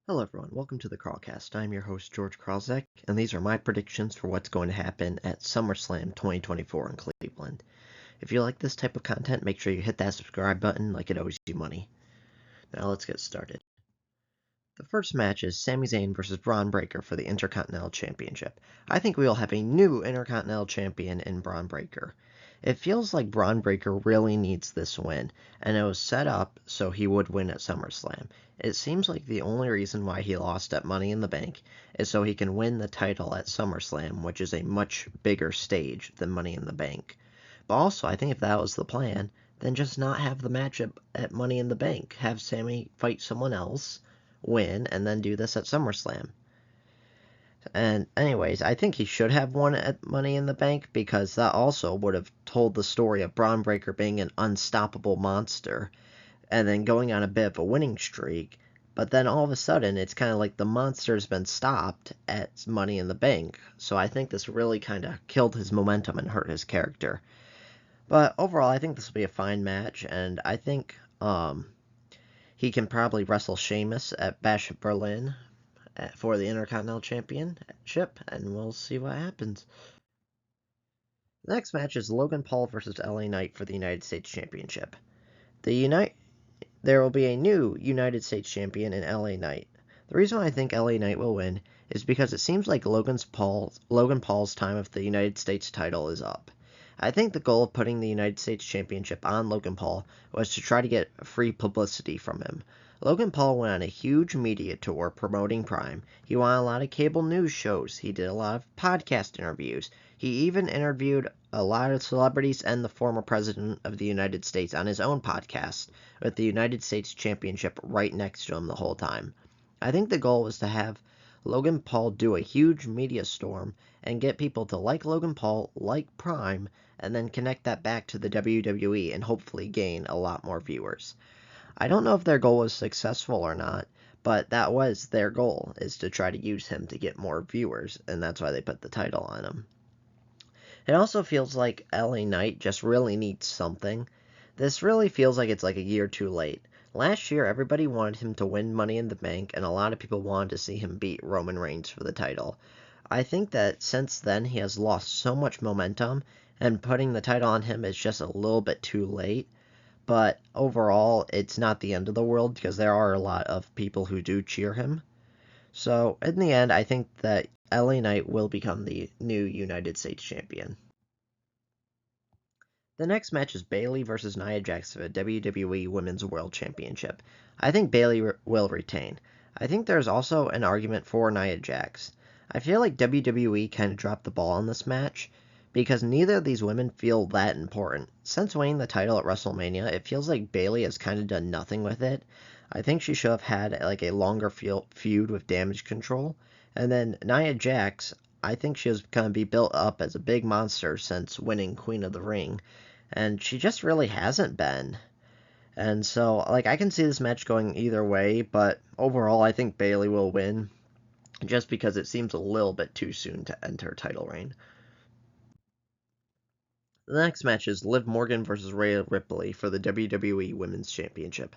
Hello everyone, welcome to the Crawlcast. I'm your host George Krawczak, and these are my predictions for what's going to happen at SummerSlam 2024 in Cleveland. If you like this type of content, make sure you hit that subscribe button like it owes you money. Now let's get started. The first match is Sami Zayn versus Braun Breaker for the Intercontinental Championship. I think we will have a new Intercontinental Champion in Braun Breaker. It feels like Braun Breaker really needs this win, and it was set up so he would win at SummerSlam. It seems like the only reason why he lost at Money in the Bank is so he can win the title at SummerSlam, which is a much bigger stage than Money in the Bank. But also, I think if that was the plan, then just not have the match at Money in the Bank. Have Sami fight someone else, win, and then do this at SummerSlam. And anyways, I think he should have won at Money in the Bank because that also would have told the story of Braun Breaker being an unstoppable monster and then going on a bit of a winning streak. But then all of a sudden, it's kind of like the monster's been stopped at Money in the Bank. So I think this really kind of killed his momentum and hurt his character. But overall, I think this will be a fine match, and I think he can probably wrestle Sheamus at Bash at Berlin for the Intercontinental Championship, and we'll see what happens. The next match is Logan Paul versus LA Knight for the United States Championship. There will be a new United States Champion in LA Knight. The reason why I think LA Knight will win is because it seems like Logan Paul's time of the United States title is up. I think the goal of putting the United States Championship on Logan Paul was to try to get free publicity from him. Logan Paul went on a huge media tour promoting Prime. He went on a lot of cable news shows. He did a lot of podcast interviews. He even interviewed a lot of celebrities and the former president of the United States on his own podcast with the United States Championship right next to him the whole time. I think the goal was to have Logan Paul do a huge media storm and get people to like Logan Paul, like Prime, and then connect that back to the WWE and hopefully gain a lot more viewers. I don't know if their goal was successful or not, but that was their goal, is to try to use him to get more viewers, and that's why they put the title on him. It also feels like LA Knight just really needs something. This really feels like it's like a year too late. Last year, everybody wanted him to win Money in the Bank, and a lot of people wanted to see him beat Roman Reigns for the title. I think that since then, he has lost so much momentum, and putting the title on him is just a little bit too late. But overall, it's not the end of the world because there are a lot of people who do cheer him. So, in the end, I think that LA Knight will become the new United States Champion. The next match is Bayley versus Nia Jax for the WWE Women's World Championship. I think Bayley will retain. I think there's also an argument for Nia Jax. I feel like WWE kind of dropped the ball on this match because neither of these women feel that important. Since winning the title at WrestleMania, it feels like Bayley has kind of done nothing with it. I think she should have had like a longer feud with Damage Control. And then Nia Jax, I think she was going to be built up as a big monster since winning Queen of the Ring, and she just really hasn't been. And so, like, I can see this match going either way, but overall, I think Bayley will win just because it seems a little bit too soon to enter her title reign. The next match is Liv Morgan versus Rhea Ripley for the WWE Women's Championship.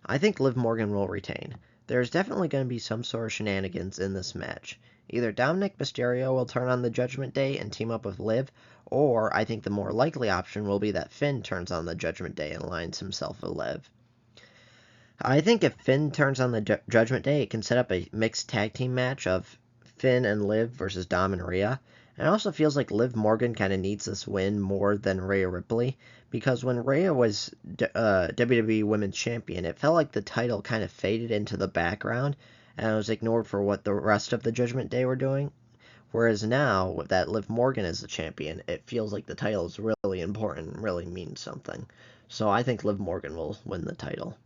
I think Liv Morgan will retain. There's definitely going to be some sort of shenanigans in this match. Either Dominic Mysterio will turn on the Judgment Day and team up with Liv, or I think the more likely option will be that Finn turns on the Judgment Day and aligns himself with Liv. I think if Finn turns on the Judgment Day, it can set up a mixed tag team match of Finn and Liv versus Dom and Rhea. And it also feels like Liv Morgan kind of needs this win more than Rhea Ripley, because when Rhea was WWE Women's Champion, it felt like the title kind of faded into the background and was ignored for what the rest of the Judgment Day were doing. Whereas now that Liv Morgan is the champion, it feels like the title is really important and really means something. So I think Liv Morgan will win the title.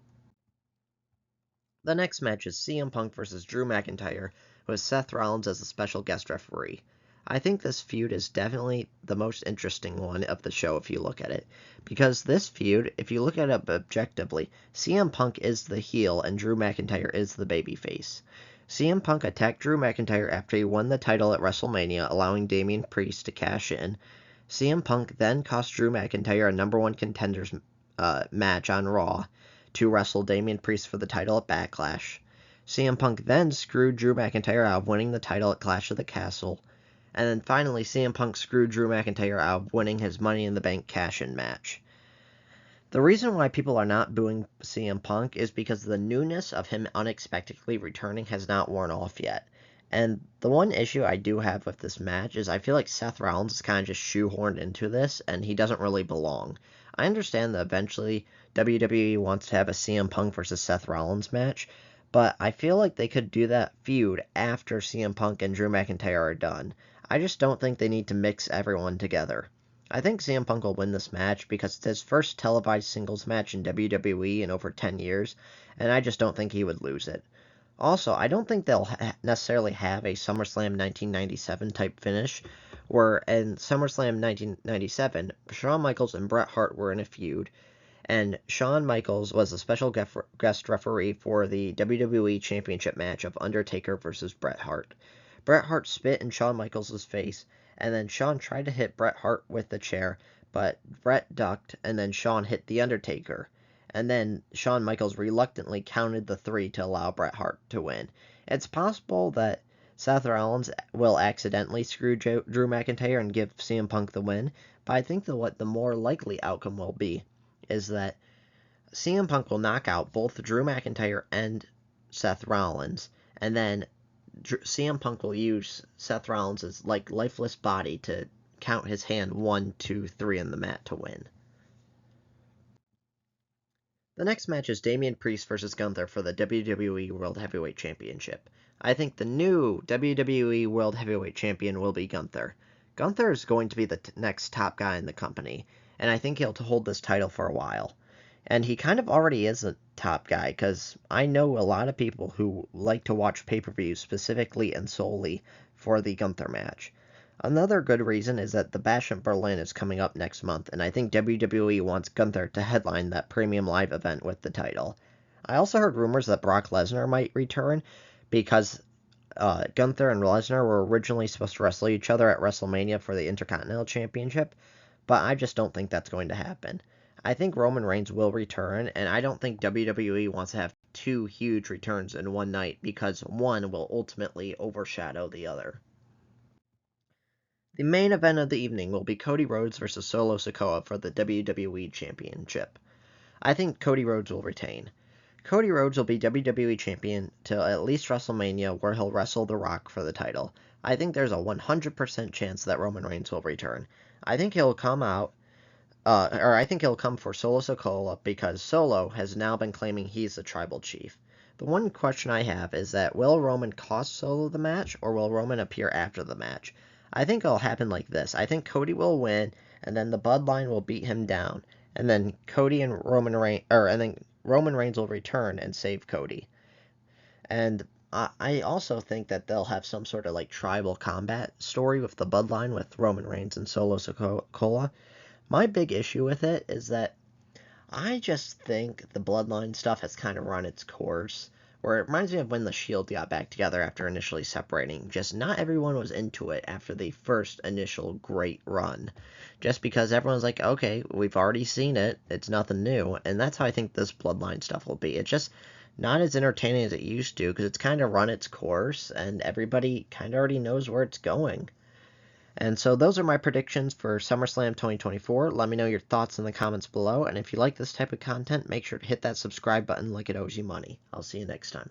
The next match is CM Punk versus Drew McIntyre with Seth Rollins as a special guest referee. I think this feud is definitely the most interesting one of the show if you look at it. Because this feud, if you look at it objectively, CM Punk is the heel and Drew McIntyre is the babyface. CM Punk attacked Drew McIntyre after he won the title at WrestleMania, allowing Damian Priest to cash in. CM Punk then cost Drew McIntyre a number one contenders match on Raw to wrestle Damian Priest for the title at Backlash. CM Punk then screwed Drew McIntyre out of winning the title at Clash of the Castle. And then finally, CM Punk screwed Drew McIntyre out of winning his Money in the Bank cash-in match. The reason why people are not booing CM Punk is because the newness of him unexpectedly returning has not worn off yet. And the one issue I do have with this match is I feel like Seth Rollins is kind of just shoehorned into this, and he doesn't really belong. I understand that eventually WWE wants to have a CM Punk versus Seth Rollins match, but I feel like they could do that feud after CM Punk and Drew McIntyre are done. I just don't think they need to mix everyone together. I think CM Punk will win this match because it's his first televised singles match in WWE in over 10 years, and I just don't think he would lose it. Also, I don't think they'll necessarily have a SummerSlam 1997 type finish, where in SummerSlam 1997, Shawn Michaels and Bret Hart were in a feud, and Shawn Michaels was a special guest referee for the WWE Championship match of Undertaker versus Bret Hart. Bret Hart spit in Shawn Michaels' face, and then Shawn tried to hit Bret Hart with the chair, but Bret ducked, and then Shawn hit The Undertaker. And then Shawn Michaels reluctantly counted the 3 to allow Bret Hart to win. It's possible that Seth Rollins will accidentally screw Drew McIntyre and give CM Punk the win, but I think that what the more likely outcome will be is that CM Punk will knock out both Drew McIntyre and Seth Rollins, and then CM Punk will use Seth Rollins' lifeless body to count his hand 1, 2, 3 in the mat to win. The next match is Damian Priest versus Gunther for the WWE World Heavyweight Championship. I think the new WWE World Heavyweight Champion will be Gunther. Gunther is going to be the next top guy in the company, and I think he'll hold this title for a while. And he kind of already is a top guy, because I know a lot of people who like to watch pay-per-views specifically and solely for the Gunther match. Another good reason is that the Bash in Berlin is coming up next month, and I think WWE wants Gunther to headline that premium live event with the title. I also heard rumors that Brock Lesnar might return, because Gunther and Lesnar were originally supposed to wrestle each other at WrestleMania for the Intercontinental Championship, but I just don't think that's going to happen. I think Roman Reigns will return, and I don't think WWE wants to have 2 huge returns in one night, because one will ultimately overshadow the other. The main event of the evening will be Cody Rhodes versus Solo Sikoa for the WWE Championship. I think Cody Rhodes will retain. Cody Rhodes will be WWE Champion till at least WrestleMania, where he'll wrestle The Rock for the title. I think there's a 100% chance that Roman Reigns will return. I think he'll come out, I think he'll come for Solo Sikoa, because Solo has now been claiming he's the tribal chief. The one question I have is that will Roman cost Solo the match, or will Roman appear after the match? I think it'll happen like this. I think Cody will win, and then the Bloodline will beat him down, and then Roman Reigns will return and save Cody. And I also think that they'll have some sort of tribal combat story with the Bloodline with Roman Reigns and Solo Sikoa. My big issue with it is that I just think the Bloodline stuff has kind of run its course, where it reminds me of when the Shield got back together after initially separating. Just not everyone was into it after the first initial great run. Just because everyone's like, okay, we've already seen it, it's nothing new, and that's how I think this Bloodline stuff will be. It's just not as entertaining as it used to, because it's kind of run its course, and everybody kind of already knows where it's going. And so those are my predictions for SummerSlam 2024. Let me know your thoughts in the comments below, and if you like this type of content, make sure to hit that subscribe button like it owes you money. I'll see you next time.